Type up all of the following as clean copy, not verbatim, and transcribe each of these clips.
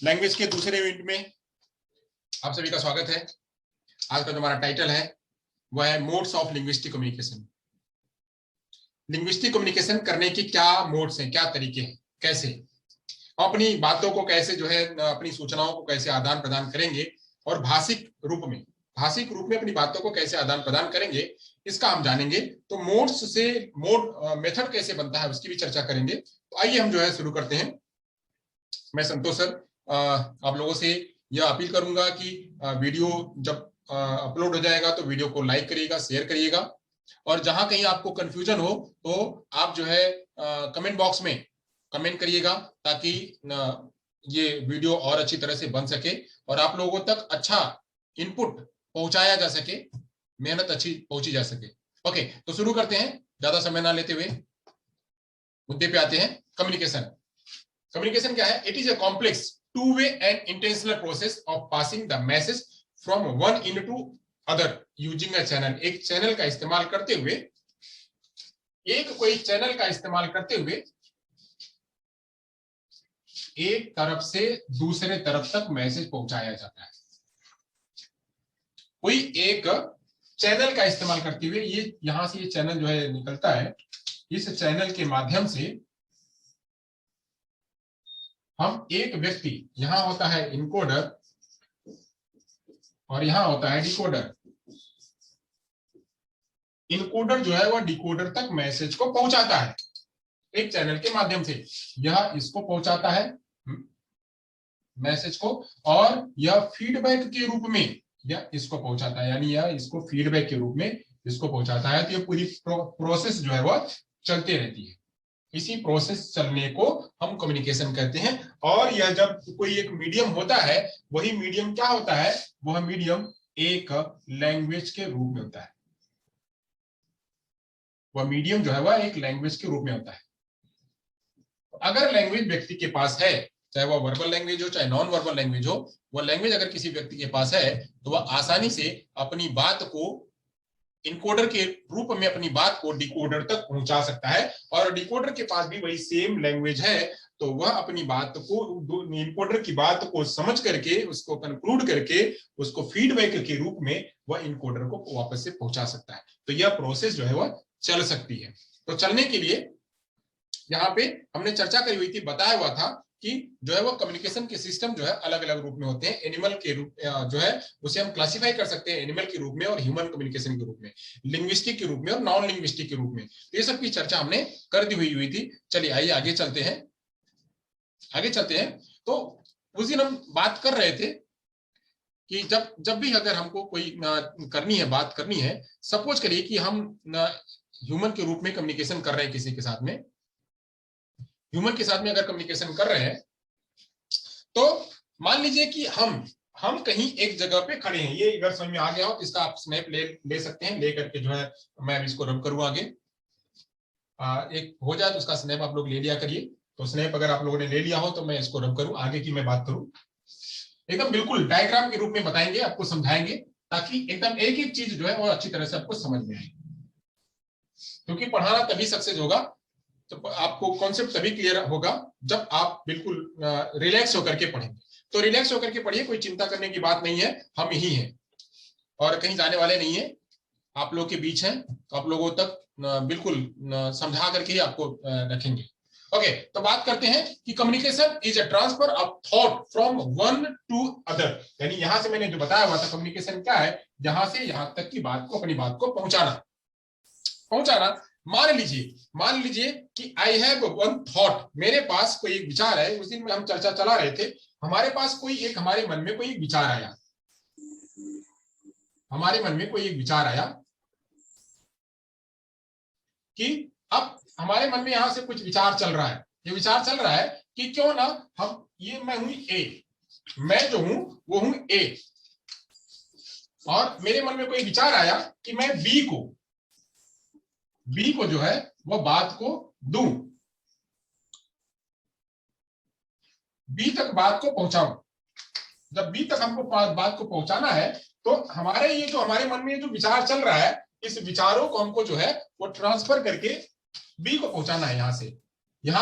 Language के दूसरे unit में आप सभी का स्वागत है। आज का जो हमारा टाइटल है वह है modes of linguistic communication. Linguistic communication करने की क्या मोड्स हैं, क्या तरीके हैं, कैसे अपनी बातों को कैसे जो है अपनी सूचनाओं को कैसे आदान प्रदान करेंगे और भाषिक रूप में अपनी बातों को कैसे आदान प्रदान करेंगे, इसका हम जानेंगे। तो मोड्स से मोड मेथड कैसे बनता है उसकी भी चर्चा करेंगे। तो आइए हम जो है शुरू करते हैं। मैं संतोष सर आप लोगों से यह अपील करूंगा कि वीडियो जब अपलोड हो जाएगा तो वीडियो को लाइक करिएगा, शेयर करिएगा, और जहां कहीं आपको कंफ्यूजन हो तो आप जो है कमेंट बॉक्स में कमेंट करिएगा, ताकि ये वीडियो और अच्छी तरह से बन सके और आप लोगों तक अच्छा इनपुट पहुंचाया जा सके, मेहनत अच्छी पहुंची जा सके। ओके, तो शुरू करते हैं, ज्यादा समय ना लेते हुए मुद्दे पे आते हैं। कम्युनिकेशन क्या है? It is a complex two way and intentional process of passing the message from one into other using a channel. एक चैनल का इस्तेमाल करते हुए, एक तरफ से दूसरे तरफ तक मैसेज पहुंचाया जाता है। कोई एक चैनल का इस्तेमाल करते हुए, ये यहां से ये चैनल जो है निकलता है, इस चैनल के माध्यम से हम एक व्यक्ति, यहां होता है इनकोडर और यहां होता है डिकोडर। इनकोडर जो है वह डिकोडर तक मैसेज को पहुंचाता है एक चैनल के माध्यम से। यह इसको पहुंचाता है मैसेज को, और यह फीडबैक के रूप में यह इसको पहुंचाता है, यानी यह इसको फीडबैक के रूप में इसको पहुंचाता है। तो ये पूरी प्रोसेस जो है वह चलती रहती है। इसी प्रोसेस चलने को हम कम्युनिकेशन कहते हैं। और यह जब कोई एक मीडियम होता है, वही मीडियम क्या होता है? वह मीडियम एक लैंग्वेज के रूप में होता है। वह मीडियम जो है वह एक लैंग्वेज के रूप में होता है। अगर लैंग्वेज व्यक्ति के पास है, चाहे वह वर्बल लैंग्वेज हो चाहे नॉन वर्बल लैंग्वेज हो, वह लैंग्वेज अगर किसी व्यक्ति के पास है तो वह आसानी से अपनी बात को इनकोडर के रूप में अपनी बात को डिकोडर तक पहुंचा सकता है। और डिकोडर के पास भी वही सेम लैंग्वेज है, तो वह अपनी बात को, इनकोडर की बात को समझ करके, उसको कंक्लूड करके, उसको फीडबैक के रूप में वह इनकोडर को वापस से पहुंचा सकता है। तो यह प्रोसेस जो है वह चल सकती है। तो चलने के लिए यहाँ पे हमने चर्चा करी हुई थी, बताया हुआ था कि जो है वो कम्युनिकेशन के सिस्टम जो है अलग अलग रूप में होते हैं। एनिमल के रूप जो है उसे हम क्लासिफाई कर सकते हैं एनिमल के रूप में और ह्यूमन कम्युनिकेशन के रूप में, लिंग्विस्टिक के रूप में और नॉन लिंग्विस्टिक के रूप में। तो ये सब की चर्चा हमने कर दी हुई थी। चलिए आइए आगे चलते हैं। तो उस दिन हम बात कर रहे थे कि जब भी अगर हमको कोई बात करनी है, सपोज करिए कि हम ह्यूमन के रूप में कम्युनिकेशन कर रहे हैं किसी के साथ में, ह्यूमन के साथ में अगर कम्युनिकेशन कर रहे हैं, तो मान लीजिए कि हम कहीं एक जगह पे खड़े हैं। ये अगर समझ में आ गया हो तो इसका आप स्नैप ले सकते हैं, ले करके जो है मैं इसको रब करूँ आगे। एक हो जाए तो उसका स्नैप आप लोग ले लिया करिए। तो स्नैप अगर आप लोगों ने ले लिया हो तो मैं इसको रब करूँ, आगे की मैं बात करूँ। एकदम बिल्कुल डायग्राम के रूप में बताएंगे, आपको समझाएंगे, ताकि एकदम एक एक चीज जो है वो अच्छी तरह से आपको समझ में आए। क्योंकि पढ़ाना तभी सक्सेस होगा, तो आपको कॉन्सेप्ट तभी क्लियर होगा जब आप बिल्कुल रिलैक्स होकर के पढ़ेंगे। तो रिलैक्स होकर के पढ़िए, कोई चिंता करने की बात नहीं है, हम यही हैं और कहीं जाने वाले नहीं है, आप लोग के बीच हैं। तो आप लोगों तक बिल्कुल समझा करके ही आपको रखेंगे। ओके, तो बात करते हैं कि communication is a transfer of thought from one two other. यानी यहां से मैंने जो बताया हुआ था, कम्युनिकेशन क्या है? यहां से यहां तक की बात को, अपनी बात को पहुंचाना। मान लीजिए कि आई हैव वन थॉट, मेरे पास कोई एक विचार है। उस दिन में हम चर्चा चला रहे थे, हमारे पास हमारे मन में कोई एक विचार आया, कि अब हमारे मन में यहां से कुछ विचार चल रहा है। ये विचार चल रहा है कि क्यों ना मैं हूं ए, मैं जो हूं वो हूं ए, और मेरे मन में कोई विचार आया कि मैं बी को जो है वह बात को दूं, बी तक बात को पहुंचाऊं। जब बी तक हमको बात को पहुंचाना है, तो हमारे मन में जो विचार चल रहा है, इस विचारों को हमको जो है वो ट्रांसफर करके बी को पहुंचाना है। यहां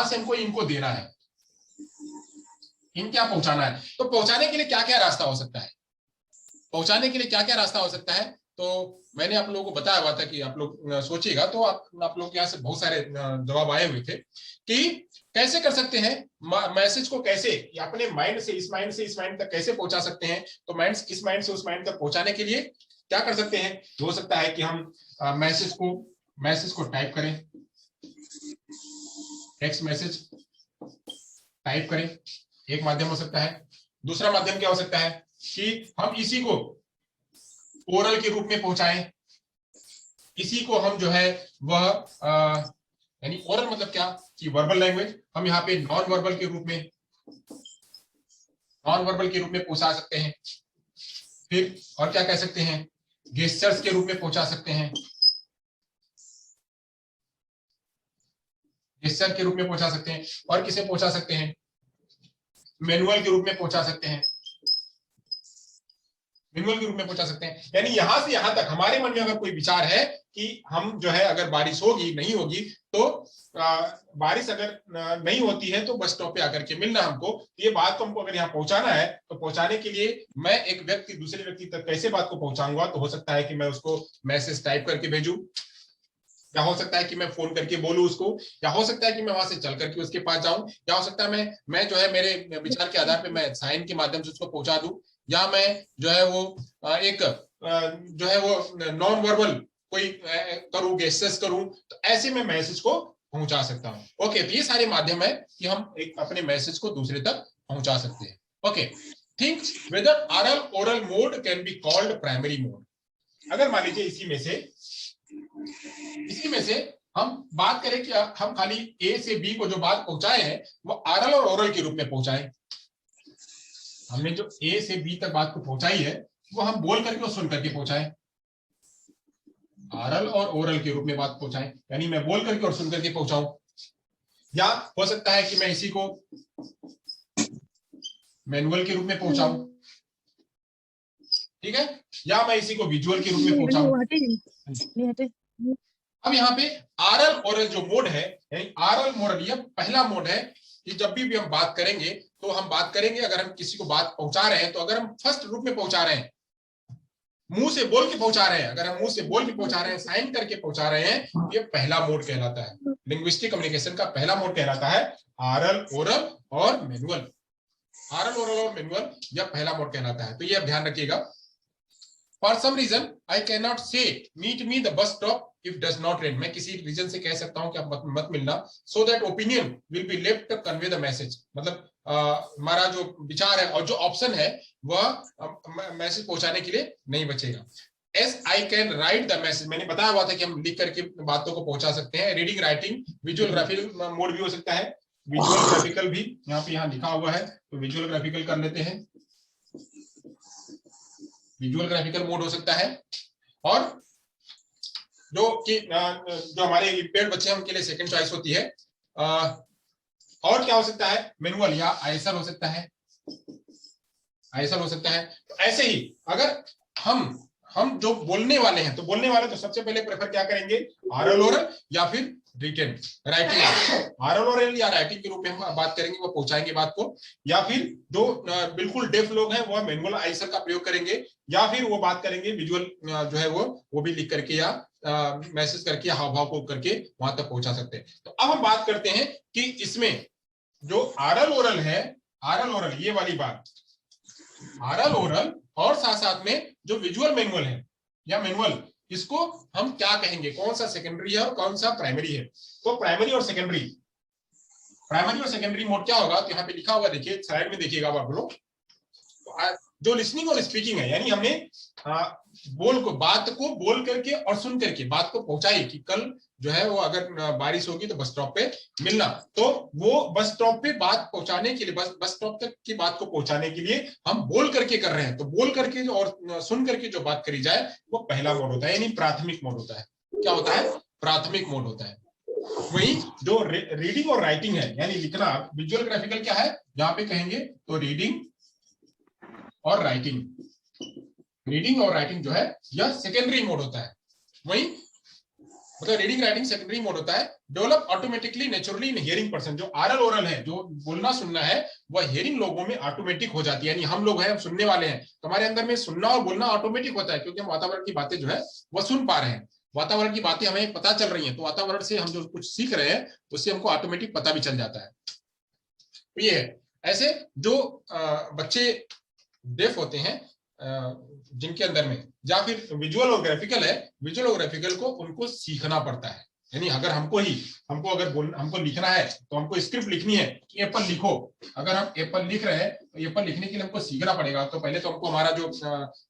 से हमको इनको देना है। इनके यहाँ पहुंचाना है। तो पहुंचाने के लिए क्या क्या रास्ता हो सकता है, पहुंचाने के लिए क्या क्या रास्ता हो सकता है? तो मैंने आप लोगों को बताया हुआ था कि आप लोग सोचिएगा, तो आप लोग के यहाँ से बहुत सारे जवाब आए हुए थे कि कैसे कर सकते हैं मैसेज को, कैसे अपने माइंड से इस माइंड से इस माइंड तक कैसे पहुंचा सकते हैं। तो माइंड इस माइंड से उस माइंड तक पहुंचाने के लिए क्या कर सकते हैं? हो सकता है कि हम मैसेज को टाइप करें, टेक्स्ट मैसेज टाइप करें, एक माध्यम हो सकता है। दूसरा माध्यम क्या हो सकता है कि हम इसी को ओरल के रूप में पहुंचाएं, इसी को हम जो है वह यानी ओरल मतलब क्या कि वर्बल लैंग्वेज, हम यहाँ पे नॉन वर्बल के रूप में पहुंचा सकते हैं। फिर और क्या कह सकते हैं, गेस्चर्स के रूप में पहुंचा सकते हैं, गेस्चर के रूप में पहुंचा सकते हैं। और किसे पहुंचा सकते हैं, मैनुअल के रूप में पहुंचा सकते हैं, मैनुअल के रूप में पहुंचा सकते हैं। यानी यहां से यहां तक हमारे मन में अगर कोई विचार है कि हम जो है अगर बारिश होगी नहीं होगी, तो बारिश अगर नहीं होती है तो बस स्टॉप पे आकर के मिलना हमको। ये बात को हमको अगर यहाँ पहुंचाना है, तो पहुंचाने के लिए मैं एक व्यक्ति दूसरे व्यक्ति तक कैसे बात को पहुंचाऊंगा? तो हो सकता है कि मैं उसको मैसेज टाइप करके भेजूं, या हो सकता है कि मैं फोन करके बोलूं उसको, या हो सकता है कि मैं वहां से चल करके उसके पास जाऊं, या हो सकता है मैं जो है मेरे विचार के आधार पे मैं साइन के माध्यम से उसको पहुंचा दूं, या मैं जो है वो एक जो है वो नॉन वर्बल कोई करूं, गेस्चर्स करूं, तो ऐसे में मैसेज को पहुंचा सकता हूं। ओके, तो ये सारे माध्यम है कि हम एक अपने मैसेज को दूसरे तक पहुंचा सकते हैं। Okay, think whether Aurel oral mode can be called primary mode. अगर मान लीजिए इसी में से हम बात करें कि हम खाली ए से बी को जो बात पहुंचाए हैं वो आरल और ओरल के रूप में पहुंचाए, हमने जो ए से बी तक बात को पहुंचाई है वो हम बोल करके और सुन करके पहुंचाए, आरल और ओरल के रूप में बात पहुंचाए, यानी मैं बोल करके और सुन करके पहुंचाऊं। या हो सकता है कि मैं इसी को मैनुअल के रूप में पहुंचाऊं, ठीक है, या मैं इसी को विजुअल के रूप में पहुंचाऊं। अब यहाँ पे आरल ओरल जो मोड है, आरल मोड ये पहला मोड है कि जब भी हम बात करेंगे तो हम बात करेंगे, अगर हम किसी को बात पहुंचा रहे हैं तो अगर हम फर्स्ट रूप में पहुंचा रहे हैं, मुंह से बोल के पहुंचा रहे हैं, अगर हम मुंह से बोल के पहुंचा रहे हैं, साइन करके पहुंचा रहे हैं, ये पहला मोड कहलाता है, लिंग्विस्टिक कम्युनिकेशन का पहला मोड कहलाता है आरल ओरल और मैनुअल। आरल ओरल और मैनुअल यह पहला मोड कहलाता है। तो ये ध्यान रखिएगा। For some reason I cannot say meet me the bus stop if does not rain। मैं किसी रीजन से कह सकता हूं कि आप मत मिलना, so that opinion will be left to convey the message। मतलब हमारा जो विचार है और जो ऑप्शन है वह मैसेज पहुंचाने के लिए नहीं बचेगा। As I can write the message, मैंने बताया हुआ था कि हम लिख करके बातों को पहुंचा सकते हैं। Reading, writing, visual graphical mode भी हो सकता है, विजुअल ग्राफिकल भी यहाँ लिखा हुआ है, तो विजुअल ग्राफिकल कर लेते हैं, विजुअल ग्राफिकल मोड हो सकता है। और जो हमारे इम्पेयर्ड बच्चे हैं उनके लिए सेकंड चॉइस होती है। और क्या हो सकता है, मैनुअल या आईएसआर हो सकता है, आईएसआर हो सकता है। तो ऐसे ही अगर हम जो बोलने वाले हैं, तो बोलने वाले तो सबसे पहले प्रेफर क्या करेंगे, आरल ओरल या फिर रिटन राइटिंग। आरल ओरल या राइटिंग के रूप में हम बात करेंगे, वो पहुंचाएंगे बात को, या फिर जो बिल्कुल डेफ लोग हैं वो मैनुअल आईएसआर का प्रयोग करेंगे, या फिर वो बात करेंगे विजुअल जो है वो भी लिख करके या मैसेज करके हाव भाव को करके वहां तक पहुंचा सकते हैं। तो अब हम बात करते हैं कि इसमें जो आरल ओरल है, आरल ओरल ये वाली बात, आरल ओरल और साथ साथ में जो विजुअल मैनुअल है या मैनुअल, इसको हम क्या कहेंगे, कौन सा सेकेंडरी है और कौन सा प्राइमरी है? तो प्राइमरी और सेकेंडरी मोड क्या होगा? तो यहाँ पे लिखा हुआ देखिए, स्लाइड में देखिएगा आप लोग। तो जो लिसनिंग और स्पीकिंग है, यानी हमने बात को बोल करके और सुन करके बात को पहुंचाई कि कल जो है वो अगर बारिश होगी तो बस स्टॉप पे मिलना, तो वो बस स्टॉप पे बात पहुंचाने के लिए, बस स्टॉप तक की बात को पहुंचाने के लिए हम बोल करके कर रहे हैं। तो बोल करके और सुन करके जो बात करी जाए वो पहला मोड होता है, यानी प्राथमिक मोड होता है। क्या होता है? प्राथमिक मोड होता है। वही जो रीडिंग और राइटिंग है, यानी लिखना, विजुअल ग्राफिकल क्या है यहाँ पे कहेंगे, तो रीडिंग और राइटिंग जो है यह सेकेंडरी मोड होता है। वही मतलब रीडिंग राइटिंग सेकेंडरी मोड होता है। Develop automatically naturally in hearing person, जो आरल ओरल है, जो बोलना सुनना है, वह हियरिंग लोगों में ऑटोमेटिक हो जाती है। यानी हम लोग हैं, हम सुनने वाले हैं, तो हमारे अंदर में सुनना और बोलना ऑटोमेटिक होता है, क्योंकि हम वातावरण की बातें जो है वह सुन पा रहे हैं, वातावरण की बातें हमें पता चल रही हैं, तो वातावरण से हम जो कुछ सीख रहे हैं उससे हमको ऑटोमेटिक पता भी चल जाता है। तो ये है। ऐसे जो बच्चे डेफ होते हैं, जिनके अंदर में या फिर विजुअल और ग्राफिकल है, विजुअल और ग्राफिकल को उनको सीखना पड़ता है। यानी अगर हमको अगर हमको लिखना है तो हमको स्क्रिप्ट लिखनी है कि एप्पल लिखो। अगर हम एप्पल लिख रहे हैं तो एप्पल लिखने के लिए हमको सीखना पड़ेगा। तो पहले तो हमको हमारा जो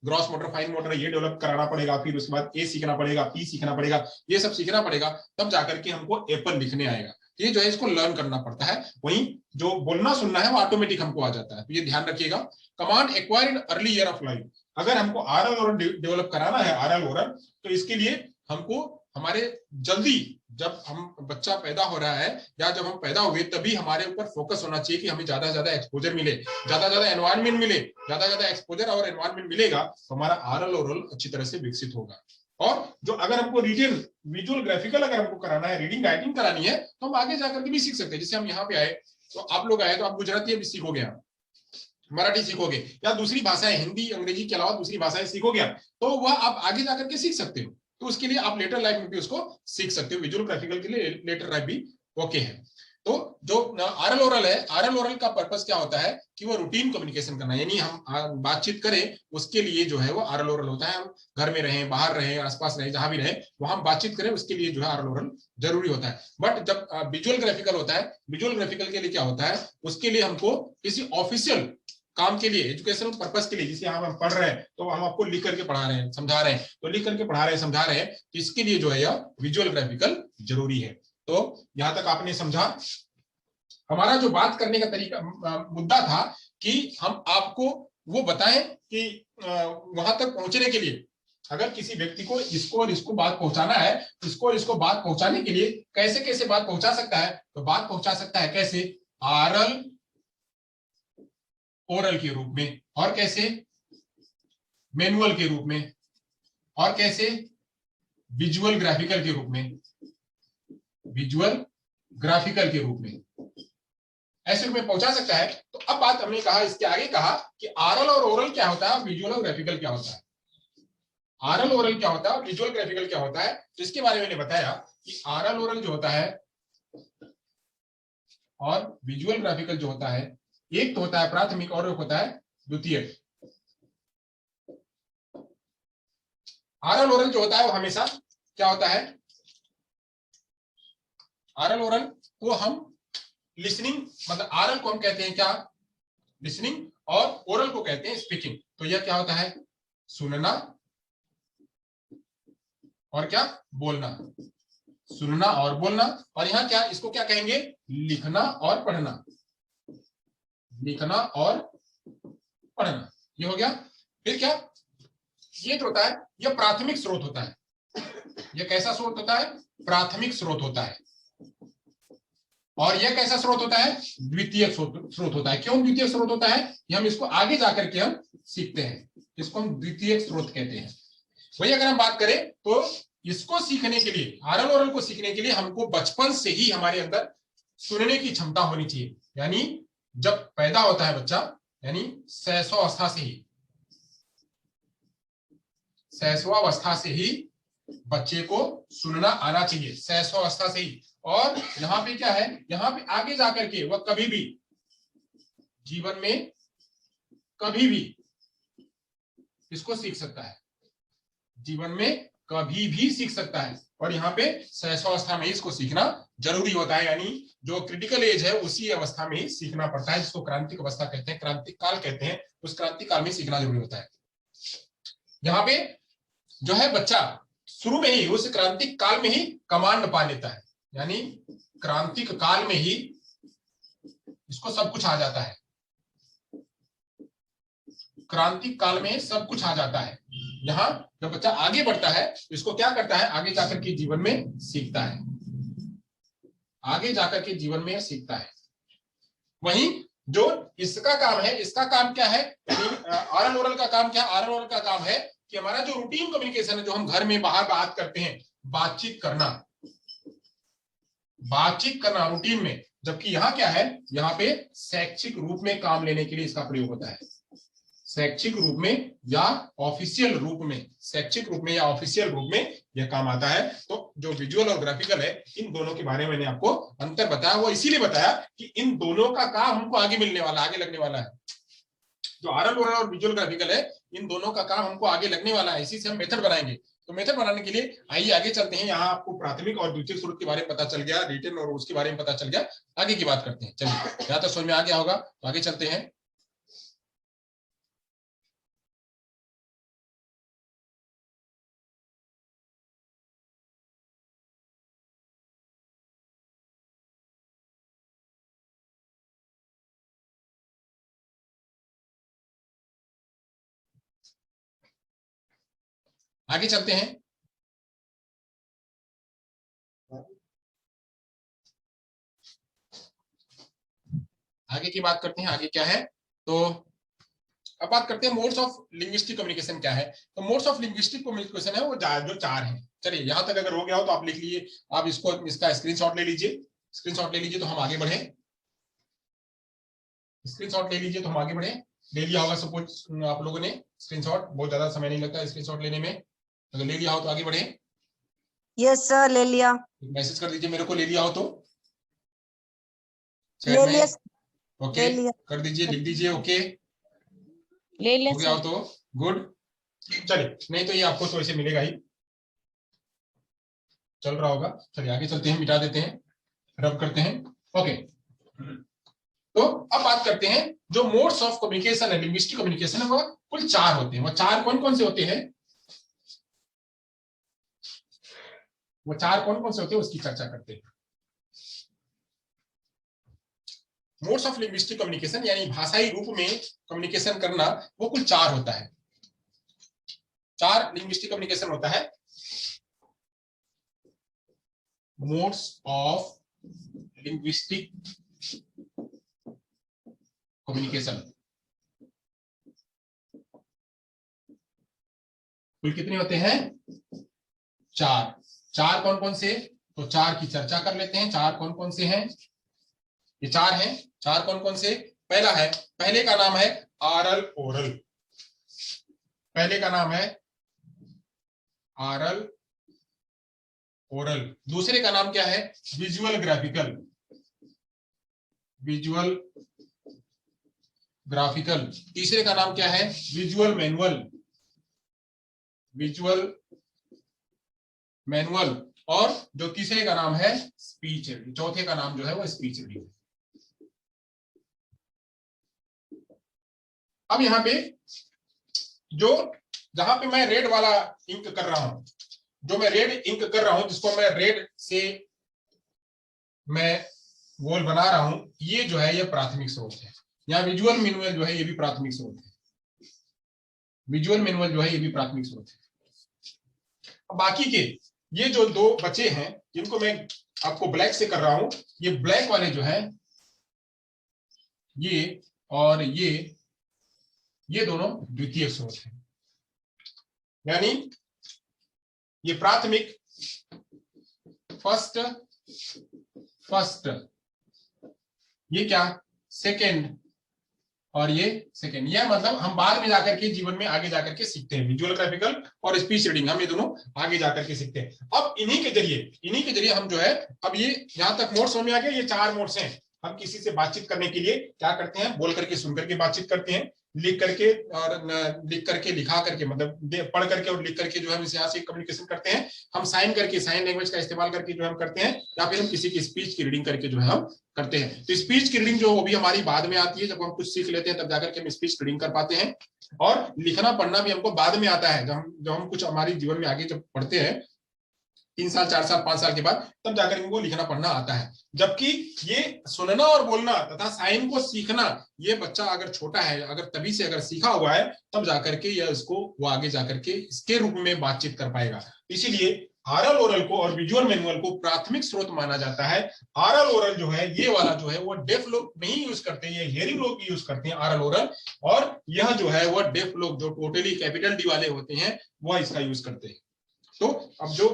ग्रॉस मोटर, फाइन मोटर, ये डेवलप कराना पड़ेगा, फिर उसके बाद ए सीखना पड़ेगा, पी सीखना पड़ेगा, ये सब सीखना पड़ेगा, तब जाकर के हमको एप्पल लिखने आएगा। ये जो है इसको लर्न करना पड़ता है। वहीं जो बोलना सुनना है वो ऑटोमेटिक हमको आ जाता है। तो ये ध्यान रखिएगा। Command acquire in early year of life. अगर हमको आरएल ओरल डेवलप कराना है, आरएल ओरल, तो इसके लिए हमको हमारे जल्दी, जब हम बच्चा पैदा हो रहा है या जब हम पैदा हुए, तभी हमारे ऊपर फोकस होना चाहिए कि हमें ज्यादा से ज्यादा एक्सपोजर मिले, ज्यादा से ज्यादा एनवायरमेंट मिले। ज्यादा से ज्यादा एक्सपोजर और एनवायरमेंट मिलेगा तो हमारा आरएल ओरल अच्छी तरह से विकसित होगा। और जो अगर हमको रीडिंग, विजुअल, ग्राफिकल अगर हमको कराना है, रीडिंग राइटिंग करानी है, तो हम आगे जाकर के भी सीख सकते हैं। जैसे हम यहाँ पे आए, तो आप लोग आए तो आप गुजराती भी सीखोगे, मराठी सीखोगे, या दूसरी भाषाएं, हिंदी अंग्रेजी के अलावा दूसरी भाषाएं सीखोगे, तो वह आप आगे जाकर के सीख सकते हो। तो उसके लिए आप लेटर लाइफ में भी उसको सीख सकते हो। विजुअल ग्राफिकल के लिए लेटर लाइफ भी ओके है। तो जो आरएल ओरल है, आरएल ओरल का पर्पस क्या होता है कि वो रूटीन कम्युनिकेशन करना, यानी हम बातचीत करें, उसके लिए जो है वो आरएल ओरल होता है। हम घर में रहें, बाहर रहें, आसपास रहें, जहां भी रहें, वहां हम बातचीत करें, उसके लिए जो है आरएल ओरल जरूरी होता है। बट जब विजुअल ग्राफिकल होता है, विजुअल ग्राफिकल के लिए क्या होता है, उसके लिए हमको किसी ऑफिशियल काम के लिए, एजुकेशनल पर्पस के लिए, जिसे हम पढ़ रहे हैं, तो हम आपको लिख करके पढ़ा रहे हैं, समझा रहे हैं, तो लिख करके पढ़ा रहे हैं, समझा रहे हैं, इसके लिए जो है यह विजुअल ग्राफिकल जरूरी है। तो यहां तक आपने समझा। हमारा जो बात करने का तरीका, मुद्दा था कि हम आपको वो बताएं कि वहां तक पहुंचने के लिए, अगर किसी व्यक्ति को इसको और इसको बात पहुंचाना है, इसको और इसको बात पहुंचाने के लिए कैसे कैसे बात पहुंचा सकता है, तो बात पहुंचा सकता है कैसे, आरल ओरल के रूप में, और कैसे, मैनुअल के रूप में, और कैसे, विजुअल ग्राफिकल के रूप में, विजुअल ग्राफिकल के रूप में, ऐसे रूप में पहुंचा सकता है। तो अब बात हमने कहा, इसके आगे कहा कि आरल और ओरल क्या होता है, विजुअल और ग्राफिकल क्या होता है। आरल ओरल क्या होता है और विजुअल ग्राफिकल क्या होता है, तो इसके बारे में मैंने बताया कि आरल ओरल जो होता है और विजुअल ग्राफिकल जो होता है, एक तो होता है प्राथमिक और एक होता है द्वितीयक। आरल ओरल जो होता है वो हमेशा क्या होता है, आरल ओरल को हम लिसनिंग, मतलब आरल को हम कहते हैं क्या, लिसनिंग, और ओरल को कहते हैं स्पीकिंग। तो यह क्या होता है, सुनना और क्या, बोलना, सुनना और बोलना। और यहाँ क्या, इसको क्या कहेंगे, लिखना और पढ़ना, लिखना और पढ़ना, ये हो गया। फिर क्या, ये जो होता है यह प्राथमिक स्रोत होता है। यह कैसा स्रोत होता है, प्राथमिक स्रोत होता है। और यह कैसा स्रोत होता है, द्वितीय स्रोत होता है। क्यों द्वितीय स्रोत होता है, ये हम इसको आगे जाकर के हम सीखते हैं, इसको हम द्वितीय स्रोत कहते हैं। वही अगर हम बात करें तो इसको सीखने के लिए, आरल ओरल को सीखने के लिए हमको बचपन से ही हमारे अंदर सुनने की क्षमता होनी चाहिए। यानी जब पैदा होता है बच्चा, यानी शैशवावस्था से ही, शैशवावस्था से ही बच्चे को सुनना आना चाहिए, शैशवावस्था से ही। और यहाँ पे क्या है, यहाँ पे आगे जाकर के वह कभी भी जीवन में कभी भी इसको सीख सकता है, जीवन में कभी भी सीख सकता है। और यहाँ पे शैशवावस्था में ही इसको सीखना जरूरी होता है। यानी जो क्रिटिकल एज है उसी अवस्था में ही सीखना पड़ता है, जिसको क्रांतिक अवस्था कहते हैं, क्रांतिक काल कहते हैं। उस क्रांतिक काल में सीखना जरूरी होता है। यहाँ पे जो है बच्चा शुरू में ही, उस क्रांतिक काल में ही कमांड पा लेता है। यानी क्रांतिक काल में ही इसको सब कुछ आ जाता है, क्रांतिक काल में सब कुछ आ जाता है। यहाँ जब बच्चा आगे बढ़ता है तो इसको क्या करता है, आगे जाकर के जीवन में सीखता है, आगे जाकर के जीवन में सीखता है। वहीं जो इसका काम है, इसका काम क्या है, आरल ओरल का काम क्या है, आरल ओरल का काम है कि हमारा जो रूटीन कम्युनिकेशन है, जो हम घर में बाहर बात करते हैं, बातचीत करना, रूटीन में। जबकि यहाँ क्या है, यहाँ पे शैक्षिक रूप में काम लेने के लिए इसका प्रयोग होता है, शैक्षिक रूप में या ऑफिशियल रूप में, शैक्षिक रूप में या ऑफिशियल रूप में यह काम आता है। तो जो विजुअल और ग्राफिकल है, इन दोनों के बारे में मैंने आपको अंतर बताया, वो इसीलिए बताया कि इन दोनों का काम हमको आगे मिलने वाला, आगे लगने वाला है। जो आरएल ओरल और विजुअल ग्राफिकल है, इन दोनों का काम हमको आगे लगने वाला है, इसी से हम मेथड बनाएंगे। तो मेथड बनाने के लिए आइए आगे चलते हैं। यहाँ आपको प्राथमिक और द्वितीयक स्रोत के बारे में पता चल गया, रिटन और उसके बारे में पता चल गया। आगे की बात करते हैं, चलिए यहाँ तक समझ में आ गया होगा, तो आगे चलते हैं। आगे चलते हैं। आगे की बात करते हैं, आगे क्या है। तो अब बात करते हैं मोड्स ऑफ लिंग्विस्टिक कम्युनिकेशन क्या है। तो मोड्स ऑफ लिंग्विस्टिक कम्युनिकेशन है वो जो 4 हैं। चलिए यहां तक अगर हो गया हो तो आप लिख लीजिए, आप इसको इसका स्क्रीनशॉट ले लीजिए, स्क्रीनशॉट ले लीजिए तो हम आगे बढ़े, स्क्रीनशॉट ले लीजिए तो हम आगे बढ़े। ले लिया होगा सपोज आप लोगों ने स्क्रीनशॉट, बहुत ज्यादा समय नहीं लगता स्क्रीनशॉट लेने में, अगर ले लिया हो तो आगे बढ़े। यस सर, ले लिया। मैसेज कर दीजिए मेरे को ले लिया हो तो, ले लिया। ओके कर दीजिए, लिख दीजिए ओके, ले लिया हो गया हो तो गुड। चलिए नहीं तो ये आपको तो ऐसे मिलेगा ही, चल रहा होगा। चलिए आगे चलते हैं, मिटा देते हैं, रब करते हैं। ओके, तो अब बात करते हैं जो मोड्स ऑफ कम्युनिकेशन है, लिंग्विस्टिक कम्युनिकेशन है, वो कुल 4 होते हैं। वो 4 कौन कौन से होते हैं, वो 4 कौन कौन से होते हैं उसकी चर्चा करते हैं। मोड्स ऑफ लिंग्विस्टिक कम्युनिकेशन यानी भाषाई रूप में कम्युनिकेशन करना, वो कुल 4 होता है। 4 लिंग्विस्टिक कम्युनिकेशन होता है। मोड्स ऑफ लिंग्विस्टिक कम्युनिकेशन कुल कितने होते हैं, 4। 4 कौन कौन से, तो 4 की चर्चा कर लेते हैं। 4 कौन कौन से हैं, ये 4 हैं। 4 कौन कौन से, पहला है, पहले का नाम है आरल ओरल, पहले का नाम है आरल ओरल। दूसरे का नाम क्या है, विजुअल ग्राफिकल, विजुअल ग्राफिकल। तीसरे का नाम क्या है, विजुअल मैनुअल, विजुअल मैनुअल। और जो तीसरे का नाम है स्पीच, चौथे का नाम जो है वो स्पीच रीडिंग। अब यहाँ पे जो, जहां पे मैं रेड वाला इंक कर रहा हूं, जो मैं रेड इंक कर रहा हूं, जिसको मैं रेड से मैं गोल बना रहा हूं, ये जो है ये प्राथमिक स्रोत है। यहाँ विजुअल मैनुअल जो है ये भी प्राथमिक स्रोत है, विजुअल मैनुअल जो है ये भी प्राथमिक स्रोत है। बाकी के ये जो 2 बचे हैं, जिनको मैं आपको ब्लैक से कर रहा हूं, ये ब्लैक वाले जो है, ये और ये दोनों द्वितीय स्रोत हैं। यानी ये प्राथमिक, फर्स्ट, ये क्या सेकेंड, और ये सेकेंड। यह मतलब हम बाद में जाकर के जीवन में आगे जाकर के सीखते हैं, विजुअल ग्राफिकल और स्पीच रीडिंग, हम ये दोनों आगे जाकर के सीखते हैं। अब इन्हीं के जरिए हम जो है, अब ये यहां तक मोड समझ में आ गया, ये 4 मोड्स हैं। हम किसी से बातचीत करने के लिए क्या करते हैं, बोल करके, सुन करके बातचीत करते हैं, लिख करके और लिख करके, लिखा करके, मतलब पढ़ करके और लिख करके जो है हम यहाँ से कम्युनिकेशन करते हैं। हम साइन करके, साइन लैंग्वेज का इस्तेमाल करके जो हम करते हैं, या फिर हम किसी की स्पीच की रीडिंग करके जो है हम करते हैं। तो स्पीच की रीडिंग जो वो भी हमारी बाद में आती है, जब हम कुछ सीख लेते हैं तब जाकर के हम स्पीच रीडिंग कर पाते हैं। और लिखना पढ़ना भी हमको बाद में आता है, जब हम कुछ हमारी जीवन में आगे जब पढ़ते हैं, 3 साल 4 साल 5 साल के बाद, तब जाकर इनको लिखना पढ़ना आता है। जबकि ये सुनना और बोलना तथा साइन को सीखना, ये बच्चा अगर छोटा है, अगर तभी से अगर सीखा हुआ है, तब जाकर के यह इसको वो आगे जाकर के इसके रूप में बातचीत कर पाएगा। इसीलिए आरल ओरल को और विजुअल मैनुअल को प्राथमिक स्रोत माना जाता है। आरल ओरल जो है, ये वाला जो है वो डेफ लोग नहीं यूज करते, ये हियरिंग लोग भी यूज करते हैं आरल ओरल। और यह जो है वो डेफ लोग, जो टोटली कैपिटल डी वाले होते हैं, वह इसका यूज करते हैं। तो अब जो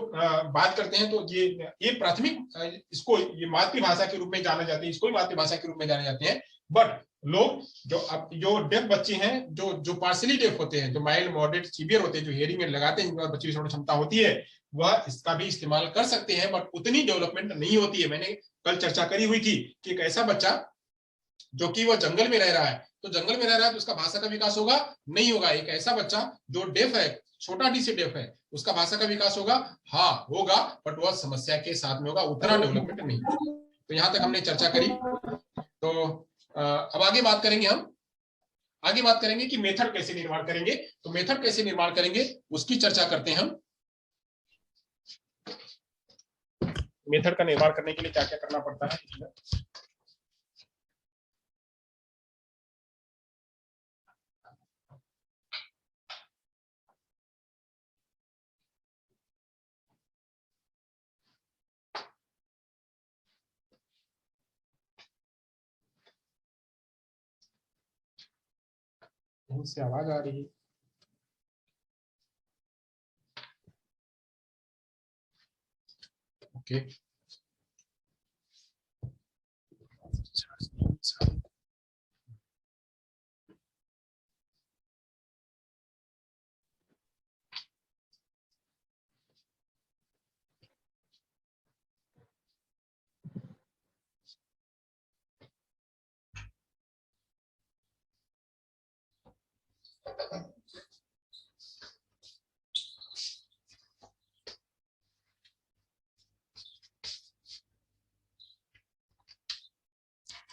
बात करते हैं तो ये प्राथमिक इसको ये मातृभाषा के रूप में जाना जाते हैं, इसको भी मातृभाषा के रूप में जाने जाते हैं। बट लोग जो डेफ बच्चे हैं, जो पार्शियली डेफ होते हैं, जो माइल्ड मॉडरेट सीवियर होते हैं, जो हियरिंग एड लगाते हैं, जिनके पास बच्चे की श्रवण क्षमता होती है, वह इसका भी इस्तेमाल कर सकते हैं, बट उतनी डेवलपमेंट नहीं होती है। मैंने कल चर्चा करी हुई थी कि एक ऐसा बच्चा जो कि वो जंगल में रह रहा है, तो जंगल में रह रहा है तो उसका भाषा का विकास होगा नहीं होगा। एक ऐसा बच्चा जो डेफ है, छोटा डी से डेफ है, उसका भाषा का विकास होगा, हाँ होगा, बट वह समस्या के साथ में होगा, उतना डेवलपमेंट नहीं। तो यहां तक हमने चर्चा करी। तो अब आगे बात करेंगे, हम आगे बात करेंगे कि मेथड कैसे निर्माण करेंगे। तो मेथड कैसे निर्माण करेंगे उसकी चर्चा करते हैं हम। मेथड का निर्माण करने के लिए क्या क्या करना पड़ता है। से आवाज आ रही है। ओके